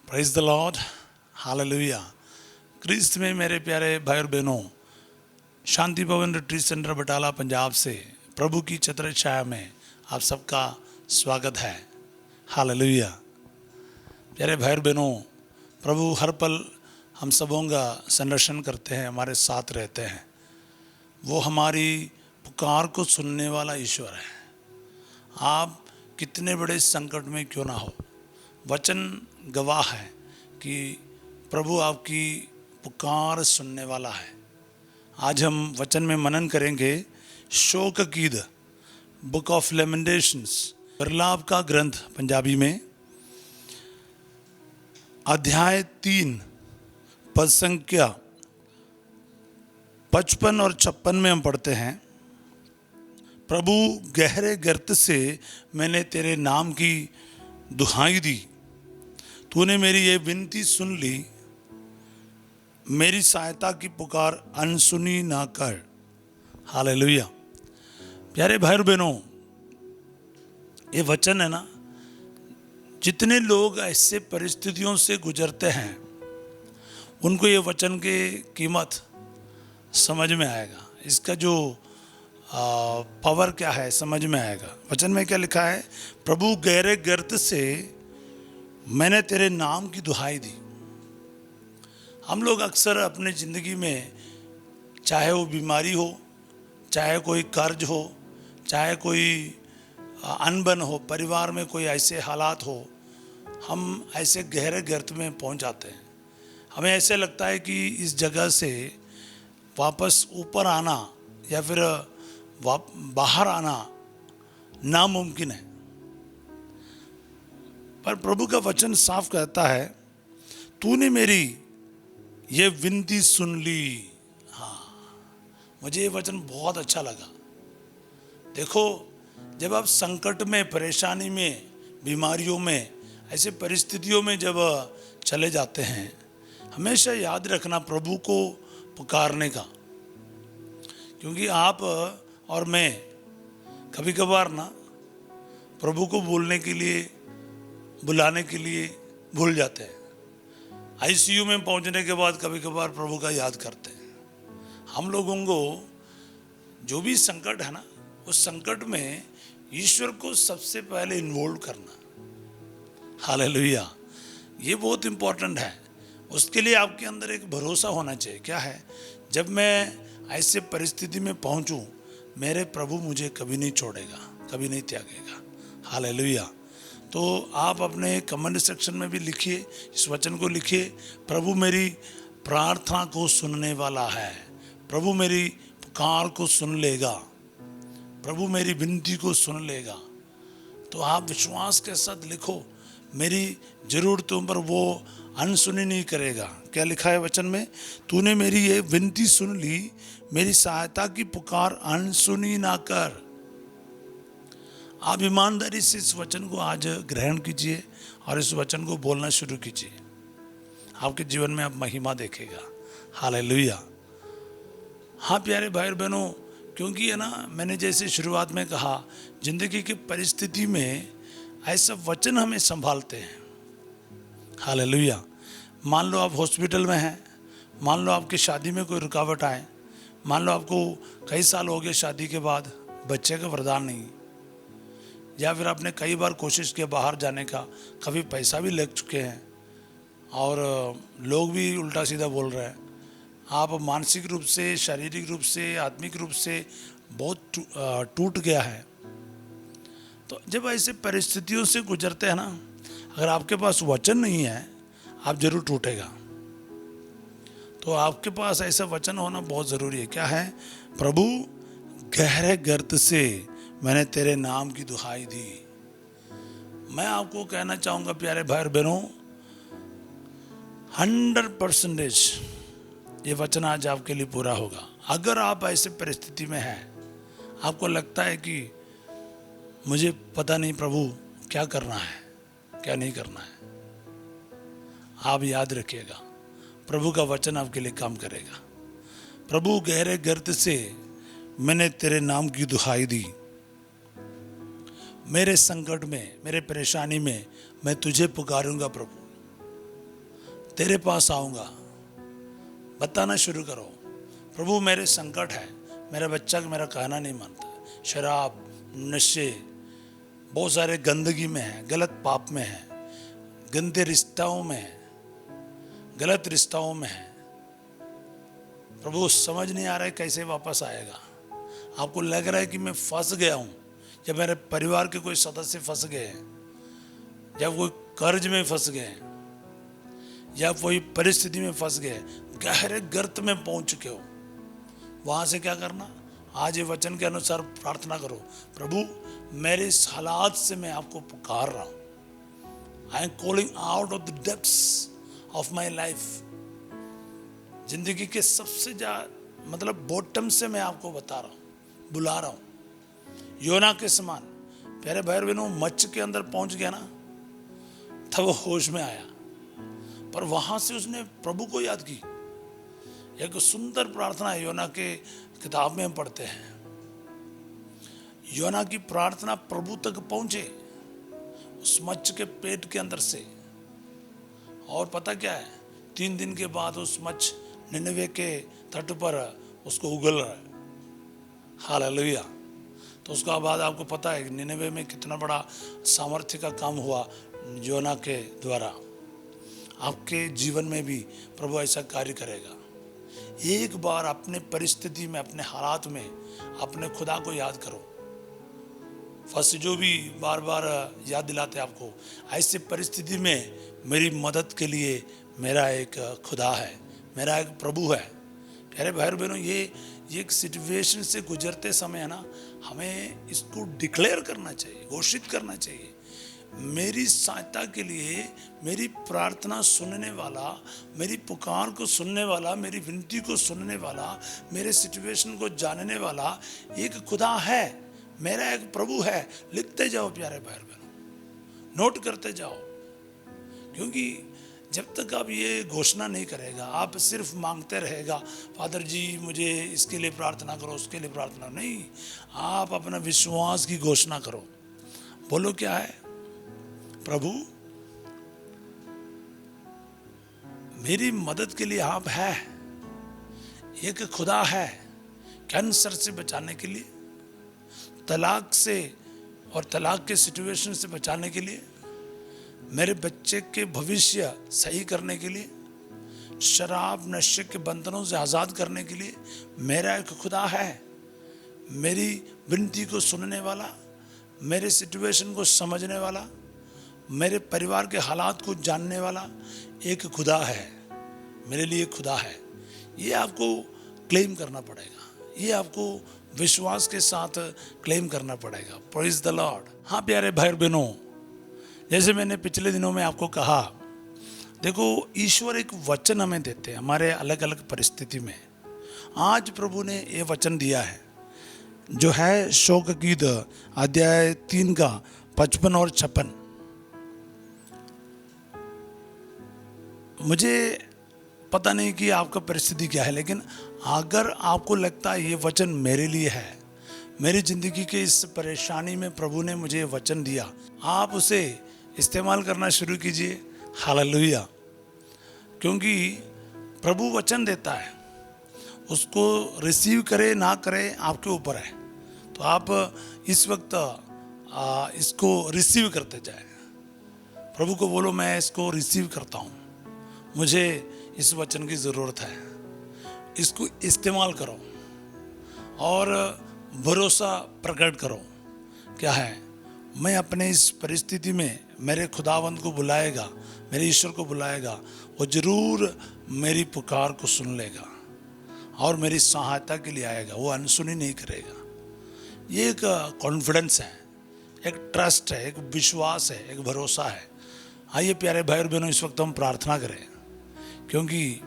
Praise the lord, hallelujah. Christ में मेरे प्यारे भाई और बहनों, शांति भवन रिट्रीट सेंटर बटाला पंजाब से प्रभु की छत्र छाया में आप सबका स्वागत है। हालेलुया। प्यारे भाई और बहनों, प्रभु हर पल हम सबों का संरक्षण करते हैं, हमारे साथ रहते हैं। वो हमारी पुकार को सुनने वाला ईश्वर है। आप कितने बड़े संकट में क्यों ना हो, वचन गवाह है कि प्रभु आपकी पुकार सुनने वाला है। आज हम वचन में मनन करेंगे शोक गीत, बुक ऑफ लेमेंटेशंस, विलाप का ग्रंथ पंजाबी में, अध्याय 3 पद संख्या 55 और 56 में हम पढ़ते हैं। प्रभु गहरे गर्त से मैंने तेरे नाम की दुहाई दी, तूने मेरी ये विनती सुन ली, मेरी सहायता की पुकार अनसुनी ना कर। हालेलुया। प्यारे भाई और बहनों, ये वचन है ना, जितने लोग ऐसे परिस्थितियों से गुजरते हैं उनको ये वचन की कीमत समझ में आएगा। इसका जो पावर क्या है समझ में आएगा। वचन में क्या लिखा है? प्रभु गहरे गर्त से मैंने तेरे नाम की दुहाई दी। हम लोग अक्सर अपने ज़िंदगी में, चाहे वो बीमारी हो, चाहे कोई कर्ज हो, चाहे कोई अनबन हो, परिवार में कोई ऐसे हालात हो, हम ऐसे गहरे गर्त में पहुंच जाते हैं। हमें ऐसे लगता है कि इस जगह से वापस ऊपर आना या फिर बाहर आना नामुमकिन है। पर प्रभु का वचन साफ कहता है, तूने मेरी ये विनती सुन ली। हाँ, मुझे ये वचन बहुत अच्छा लगा। देखो, जब आप संकट में, परेशानी में, बीमारियों में, ऐसे परिस्थितियों में जब चले जाते हैं, हमेशा याद रखना प्रभु को पुकारने का। क्योंकि आप और मैं कभी कभार ना प्रभु को बोलने के लिए, बुलाने के लिए भूल जाते हैं। आईसीयू में पहुंचने के बाद कभी कभार प्रभु का याद करते हैं। हम लोगों को जो भी संकट है ना, उस संकट में ईश्वर को सबसे पहले इन्वॉल्व करना। हालेलुया। ये बहुत इंपॉर्टेंट है। उसके लिए आपके अंदर एक भरोसा होना चाहिए। क्या है? जब मैं ऐसे परिस्थिति में पहुंचूं, मेरे प्रभु मुझे कभी नहीं छोड़ेगा, कभी नहीं त्यागेगा। हालेलुया। तो आप अपने कमेंट सेक्शन में भी लिखिए, इस वचन को लिखिए, प्रभु मेरी प्रार्थना को सुनने वाला है, प्रभु मेरी पुकार को सुन लेगा, प्रभु मेरी विनती को सुन लेगा। तो आप विश्वास के साथ लिखो, मेरी ज़रूरतों पर वो अनसुनी नहीं करेगा। क्या लिखा है वचन में? तूने मेरी ये विनती सुन ली, मेरी सहायता की पुकार अनसुनी ना कर। आप ईमानदारी से इस वचन को आज ग्रहण कीजिए और इस वचन को बोलना शुरू कीजिए। आपके जीवन में आप महिमा देखेगा। हालेलुया। हाँ प्यारे भाई और बहनों, क्योंकि है ना, मैंने जैसे शुरुआत में कहा, जिंदगी की परिस्थिति में ऐसा वचन हमें संभालते हैं। हालेलुया। मान लो आप हॉस्पिटल में हैं, मान लो आपकी शादी में कोई रुकावट आए, मान लो आपको कई साल हो गए शादी के बाद बच्चे का वरदान नहीं, या फिर आपने कई बार कोशिश किया बाहर जाने का, कभी पैसा भी लग चुके हैं और लोग भी उल्टा सीधा बोल रहे हैं। आप मानसिक रूप से, शारीरिक रूप से, आत्मिक रूप से बहुत टूट गया है। तो जब ऐसे परिस्थितियों से गुजरते हैं ना, अगर आपके पास वचन नहीं है, आप जरूर टूटेगा। तो आपके पास ऐसा वचन होना बहुत ज़रूरी है। क्या है? प्रभु गहरे गर्त से मैंने तेरे नाम की दुहाई दी। मैं आपको कहना चाहूँगा प्यारे भाई और बहनों, 100% ये वचन आज आपके लिए पूरा होगा। अगर आप ऐसे परिस्थिति में हैं, आपको लगता है कि मुझे पता नहीं प्रभु क्या करना है, क्या नहीं करना है, आप याद रखिएगा, प्रभु का वचन आपके लिए काम करेगा। प्रभु गहरे गर्त से मैंने तेरे नाम की दुहाई दी, मेरे संकट में, मेरे परेशानी में मैं तुझे पुकारूंगा प्रभु। तेरे पास आऊँगा। बताना शुरू करो, प्रभु मेरे संकट है, मेरा बच्चा मेरा कहना नहीं मानता, शराब, नशे, बहुत सारे गंदगी में है, गलत पाप में है, गंदे रिश्तों में है, गलत रिश्तों में है। प्रभु समझ नहीं आ रहा है कैसे वापस आएगा। आपको लग रहा है कि मैं फंस गया हूँ, या मेरे परिवार के कोई सदस्य फंस गए हैं, या कोई कर्ज में फंस गए हैं, या कोई परिस्थिति में फंस गए, गहरे गर्त में पहुंच चुके हो। वहां से क्या करना, आज ये वचन के अनुसार प्रार्थना करो, प्रभु मेरे इस हालात से मैं आपको पुकार रहा हूं। I am calling out of the depths of my life. जिंदगी के सबसे मतलब बॉटम से मैं आपको बता रहा हूं, बुला रहा हूं। योना के समान प्यारे भाई बहनों, मच्छ के अंदर पहुंच गया ना, तब वो होश में आया, पर वहां से उसने प्रभु को याद की। एक सुंदर प्रार्थना है, योना के किताब में हम पढ़ते हैं। योना की प्रार्थना प्रभु तक पहुंचे उस मच्छ के पेट के अंदर से। और पता क्या है, 3 दिन के बाद उस मच्छ निनवे के तट पर उसको उगल रहा है। हालेलुया। तो उसका बाद आपको पता है निनवे में कितना बड़ा सामर्थ्य का काम हुआ योना के द्वारा। आपके जीवन में भी प्रभु ऐसा कार्य करेगा। एक बार अपने परिस्थिति में, अपने हालात में अपने खुदा को याद करो। फर्स्ट जो भी बार बार याद दिलाते आपको, ऐसे परिस्थिति में मेरी मदद के लिए मेरा एक खुदा है, मेरा एक प्रभु है। प्यारे भाई बहनों, ये एक सिचुएशन से गुजरते समय है ना, हमें इसको डिक्लेयर करना चाहिए, घोषित करना चाहिए। मेरी सहायता के लिए, मेरी प्रार्थना सुनने वाला, मेरी पुकार को सुनने वाला, मेरी विनती को सुनने वाला, मेरे सिचुएशन को जानने वाला एक खुदा है, मेरा एक प्रभु है। लिखते जाओ प्यारे भाई बहनों, नोट करते जाओ, क्योंकि जब तक आप ये घोषणा नहीं करेगा, आप सिर्फ मांगते रहेगा, फादर जी मुझे इसके लिए प्रार्थना करो, उसके लिए प्रार्थना नहीं। आप अपना विश्वास की घोषणा करो। बोलो क्या है, प्रभु मेरी मदद के लिए आप है। एक खुदा है कैंसर से बचाने के लिए, तलाक से और तलाक के सिचुएशन से बचाने के लिए, मेरे बच्चे के भविष्य सही करने के लिए, शराब नशे के बंधनों से आज़ाद करने के लिए मेरा एक खुदा है। मेरी विनती को सुनने वाला, मेरे सिचुएशन को समझने वाला, मेरे परिवार के हालात को जानने वाला एक खुदा है। मेरे लिए खुदा है। ये आपको क्लेम करना पड़ेगा, ये आपको विश्वास के साथ क्लेम करना पड़ेगा। Praise the Lord. हाँ प्यारे भाई बहनों, जैसे मैंने पिछले दिनों में आपको कहा, देखो ईश्वर एक वचन हमें देते हैं हमारे अलग अलग परिस्थिति में। आज प्रभु ने ये वचन दिया है जो है शोक गीत अध्याय 3 का 55 और 56। मुझे पता नहीं कि आपका परिस्थिति क्या है, लेकिन अगर आपको लगता है ये वचन मेरे लिए है, मेरी ज़िंदगी के इस परेशानी में प्रभु ने मुझे वचन दिया, आप उसे इस्तेमाल करना शुरू कीजिए। हालेलुया। क्योंकि प्रभु वचन देता है, उसको रिसीव करे ना करे आपके ऊपर है। तो आप इस वक्त इसको रिसीव करते जाए। प्रभु को बोलो मैं इसको रिसीव करता हूँ, मुझे इस वचन की ज़रूरत है, इसको इस्तेमाल करो और भरोसा प्रकट करो। क्या है, मैं अपने इस परिस्थिति में मेरे खुदावंद को बुलाएगा, मेरे ईश्वर को बुलाएगा, वो ज़रूर मेरी पुकार को सुन लेगा और मेरी सहायता के लिए आएगा, वो अनसुनी नहीं करेगा। ये एक कॉन्फिडेंस है, एक ट्रस्ट है, एक विश्वास है, एक भरोसा है। आइए प्यारे भाई और बहनों, इस वक्त हम प्रार्थना करें, क्योंकि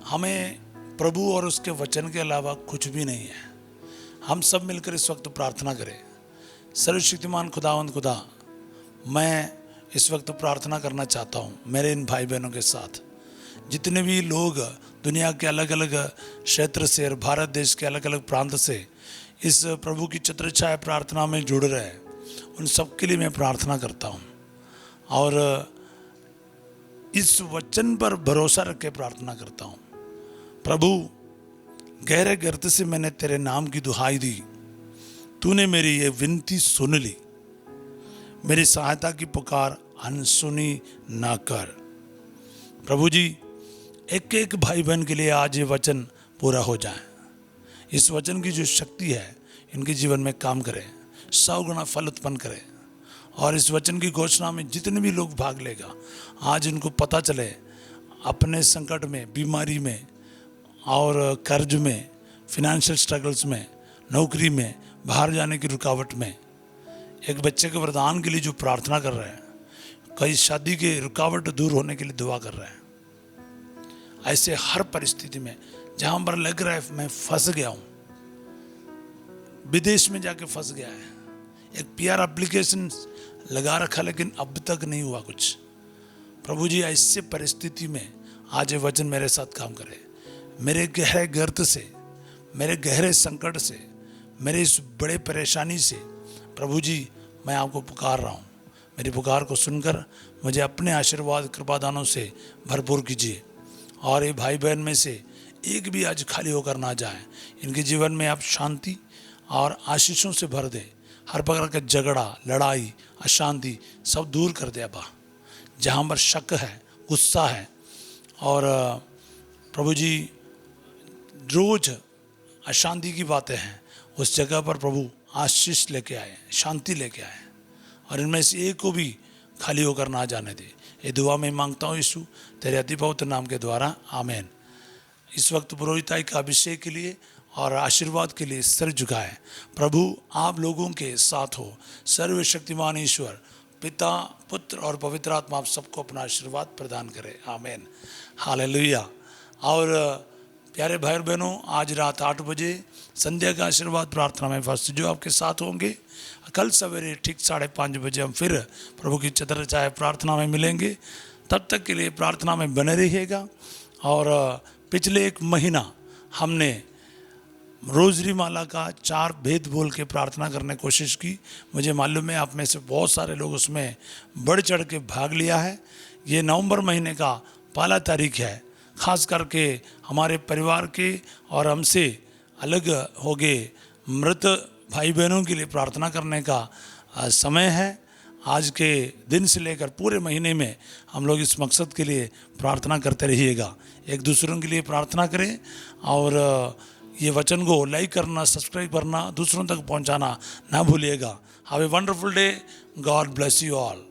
हमें प्रभु और उसके वचन के अलावा कुछ भी नहीं है। हम सब मिलकर इस वक्त प्रार्थना करें। सर्वशक्तिमान खुदावंद खुदा, मैं इस वक्त प्रार्थना करना चाहता हूँ मेरे इन भाई बहनों के साथ, जितने भी लोग दुनिया के अलग अलग क्षेत्र से और भारत देश के अलग अलग प्रांत से इस प्रभु की छत्रछाया प्रार्थना में जुड़ रहे हैं, उन सब के लिए मैं प्रार्थना करता हूँ। और इस वचन पर भरोसा रख के प्रार्थना करता हूं। प्रभु, गहरे गर्त से मैंने तेरे नाम की दुहाई दी, तूने मेरी ये विनती सुन ली, मेरी सहायता की पुकार अनसुनी ना कर। प्रभु जी, एक एक भाई बहन के लिए आज ये वचन पूरा हो जाए। इस वचन की जो शक्ति है इनके जीवन में काम करे, 100 गुना फल उत्पन्न करे। और इस वचन की घोषणा में जितने भी लोग भाग लेगा, आज इनको पता चले अपने संकट में, बीमारी में और कर्ज में, फिनेंशियल स्ट्रगल्स में, नौकरी में, बाहर जाने की रुकावट में, एक बच्चे के वरदान के लिए जो प्रार्थना कर रहे हैं, कई शादी के रुकावट दूर होने के लिए दुआ कर रहे हैं। ऐसे हर परिस्थिति में जहां पर लग रहा है मैं फंस गया हूं, विदेश में जाके फंस गया है, एक पीआर एप्लीकेशन लगा रखा लेकिन अब तक नहीं हुआ कुछ। प्रभु जी, ऐसे परिस्थिति में आज ये वचन मेरे साथ काम करे। मेरे गहरे गर्त से, मेरे गहरे संकट से, मेरे इस बड़े परेशानी से प्रभु जी मैं आपको पुकार रहा हूँ। मेरी पुकार को सुनकर मुझे अपने आशीर्वाद कृपादानों से भरपूर कीजिए। और ये भाई बहन में से एक भी आज खाली होकर ना जाए। इनके जीवन में आप शांति और आशीषों से भर दे। हर प्रकार का झगड़ा, लड़ाई, अशांति सब दूर कर दे अब्बा। जहाँ पर शक है, गुस्सा है और प्रभु जी रोज अशांति की बातें हैं, उस जगह पर प्रभु आशीष लेके आए, शांति लेके आए और इनमें से एक को भी खाली होकर ना जाने दे। ये दुआ में मांगता हूँ यीशु तेरे अति पवित्र नाम के द्वारा, आमीन। इस वक्त पुरोहिताई का अभिषेक के लिए और आशीर्वाद के लिए सिर झुकाए। प्रभु आप लोगों के साथ हो। सर्वशक्तिमान ईश्वर पिता, पुत्र और पवित्र आत्मा आप सबको अपना आशीर्वाद प्रदान करे, आमीन, हालेलुया। और प्यारे भाई बहनों, आज रात 8 बजे संध्या का आशीर्वाद प्रार्थना में फर्स्ट जो आपके साथ होंगे। कल सवेरे ठीक 5:30 बजे हम फिर प्रभु की चतर चाहे प्रार्थना में मिलेंगे। तब तक के लिए प्रार्थना में बने रहिएगा। और पिछले 1 महीना हमने रोजरी माला का 4 भेद बोल के प्रार्थना करने की कोशिश की। मुझे मालूम है आप में से बहुत सारे लोग उसमें बढ़ चढ़ के भाग लिया है। ये नवंबर महीने का पहला तारीख है। खास करके हमारे परिवार के और हमसे अलग हो गए मृत भाई बहनों के लिए प्रार्थना करने का समय है। आज के दिन से लेकर पूरे महीने में हम लोग इस मकसद के लिए प्रार्थना करते रहिएगा। एक दूसरों के लिए प्रार्थना करें और ये वचन को लाइक करना, सब्सक्राइब करना, दूसरों तक पहुंचाना ना भूलिएगा। Have a wonderful day. God bless you all.